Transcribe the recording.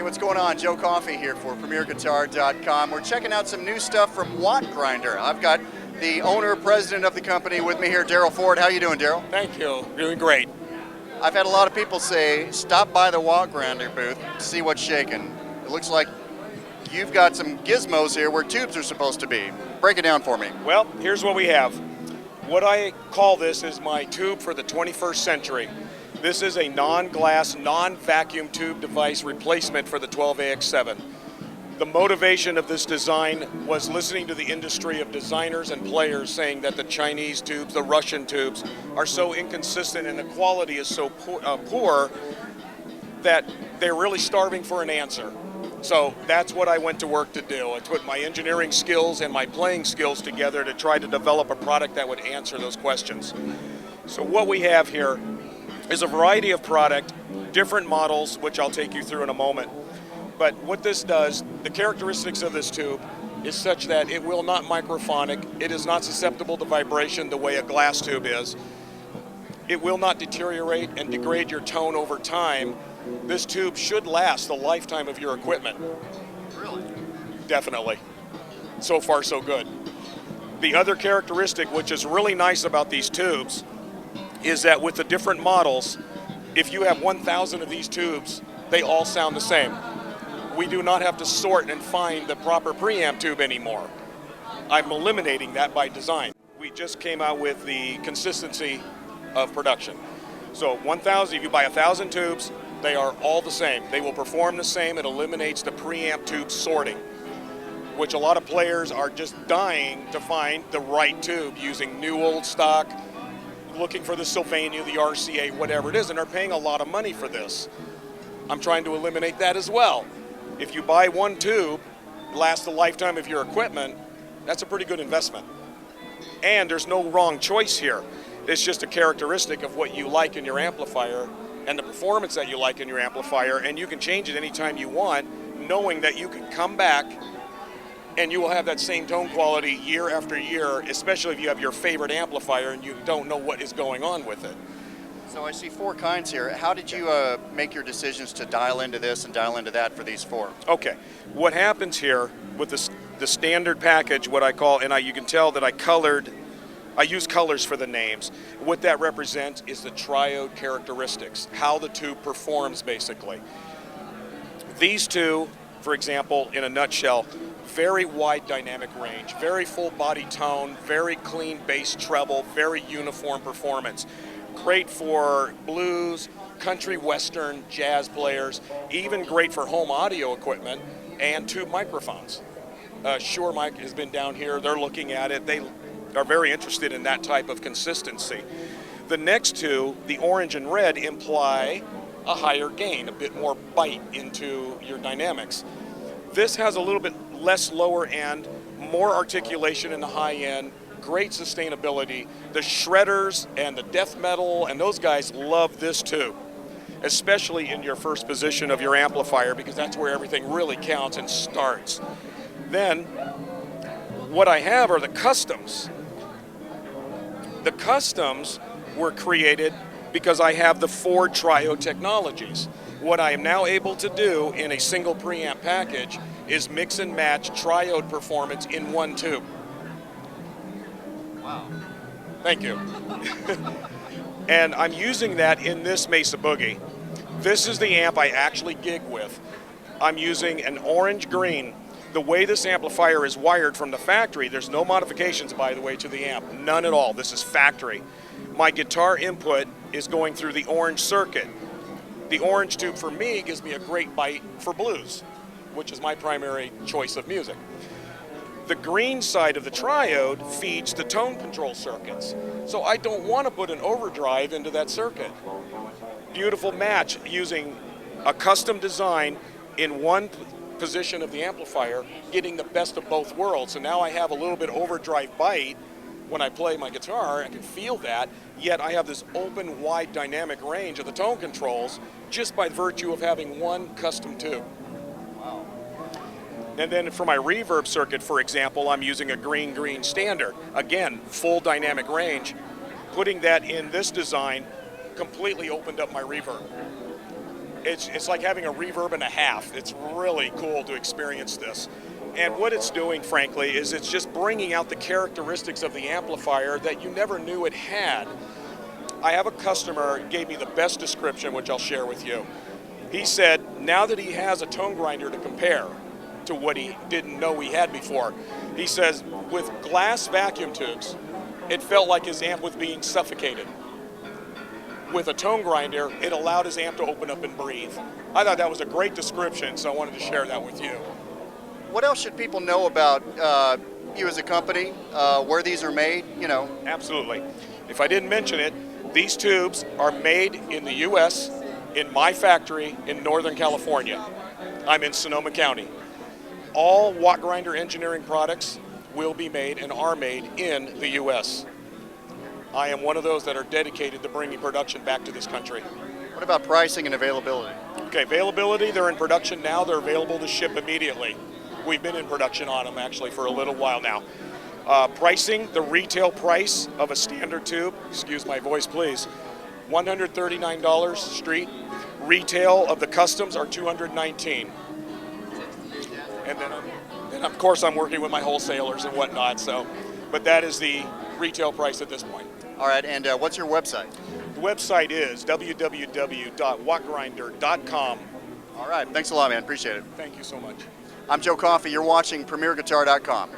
what's going on? Joe Coffey here for PremierGuitar.com. We're checking out some new stuff from ToneGrinder. I've got the owner, president of the company with me here, Daryl Ford. How you doing, Daryl? Thank you. Doing great. I've had a lot of people say, stop by the ToneGrinder booth to see what's shaking. It looks like you've got some gizmos here where tubes are supposed to be. Break it down for me. Well, here's what we have. What I call this is my tube for the 21st century. This is a non-glass, non-vacuum tube device replacement for the 12AX7. The motivation of this design was listening to the industry of designers and players saying that the Chinese tubes, the Russian tubes, are so inconsistent and the quality is so poor that they're really starving for an answer. So that's what I went to work to do. I put my engineering skills and my playing skills together to try to develop a product that would answer those questions. So what we have here is a variety of product, different models, which I'll take you through in a moment. But what this does, the characteristics of this tube is such that it will not microphonic, it is not susceptible to vibration the way a glass tube is. It will not deteriorate and degrade your tone over time. This tube should last the lifetime of your equipment. Really? Definitely. So far, so good. The other characteristic, which is really nice about these tubes, is that with the different models, if you have 1,000 of these tubes, they all sound the same. We do not have to sort and find the proper preamp tube anymore. I'm eliminating that by design. We just came out with the consistency of production. So 1,000, if you buy 1,000 tubes, they are all the same. They will perform the same. It eliminates the preamp tube sorting, which a lot of players are just dying to find the right tube using new old stock, looking for the Sylvania, the RCA, whatever it is, and are paying a lot of money for this. I'm trying to eliminate that as well. If you buy one tube, lasts the lifetime of your equipment, that's a pretty good investment. And there's no wrong choice here. It's just a characteristic of what you like in your amplifier and the performance that you like in your amplifier, and you can change it anytime you want, knowing that you can come back and you will have that same tone quality year after year, especially if you have your favorite amplifier and you don't know what is going on with it. So I see four kinds here. How did you make your decisions to dial into this and dial into that for these four? Okay, what happens here with the standard package, what I call, and you can tell that I use colors for the names. What that represents is the triode characteristics, how the tube performs basically. These two, for example, in a nutshell, very wide dynamic range, very full body tone, very clean bass treble, very uniform performance. Great for blues, country western, jazz players, even great for home audio equipment and tube microphones. Shure Mic has been down here, they're looking at it, they are very interested in that type of consistency. The next two, the orange and red, imply a higher gain, a bit more bite into your dynamics. This has a little bit less lower end, more articulation in the high end, great sustainability. The shredders and the death metal and those guys love this too, especially in your first position of your amplifier, because that's where everything really counts and starts. Then what I have are the customs. The customs were created because I have the four triode technologies. What I am now able to do in a single preamp package is mix and match triode performance in one tube. Wow. Thank you. And I'm using that in this Mesa Boogie. This is the amp I actually gig with. I'm using an orange green. The way this amplifier is wired from the factory, there's no modifications, by the way, to the amp. None at all. This is factory. My guitar input is going through the orange circuit. The orange tube for me gives me a great bite for blues, which is my primary choice of music. The green side of the triode feeds the tone control circuits. So I don't want to put an overdrive into that circuit. Beautiful match using a custom design in one position of the amplifier, getting the best of both worlds. So now I have a little bit overdrive bite when I play my guitar. I can feel that, yet I have this open, wide dynamic range of the tone controls just by virtue of having one custom tube. Wow. And then for my reverb circuit, for example, I'm using a green standard. Again, full dynamic range. Putting that in this design completely opened up my reverb. It's like having a reverb and a half. It's really cool to experience this. And what it's doing, frankly, is it's just bringing out the characteristics of the amplifier that you never knew it had. I have a customer who gave me the best description, which I'll share with you. He said, now that he has a ToneGrinder to compare to what he didn't know he had before, he says, with glass vacuum tubes, it felt like his amp was being suffocated. With a ToneGrinder, it allowed his amp to open up and breathe. I thought that was a great description, so I wanted to share that with you. What else should people know about you as a company, where these are made, you know? Absolutely. If I didn't mention it, these tubes are made in the U.S. in my factory in Northern California. I'm in Sonoma County. All WattGrinder engineering products will be made and are made in the U.S. I am one of those that are dedicated to bringing production back to this country. What about pricing and availability? Okay, availability, they're in production now. They're available to ship immediately. We've been in production on them actually for a little while now. Pricing, the retail price of a standard tube, excuse my voice please, $139 street. Retail of the customs are $219. And then of course I'm working with my wholesalers and whatnot, so, but that is the retail price at this point. All right, and what's your website? The website is www.wattgrinder.com. All right, thanks a lot, man. Appreciate it. Thank you so much. I'm Joe Coffey. You're watching PremierGuitar.com.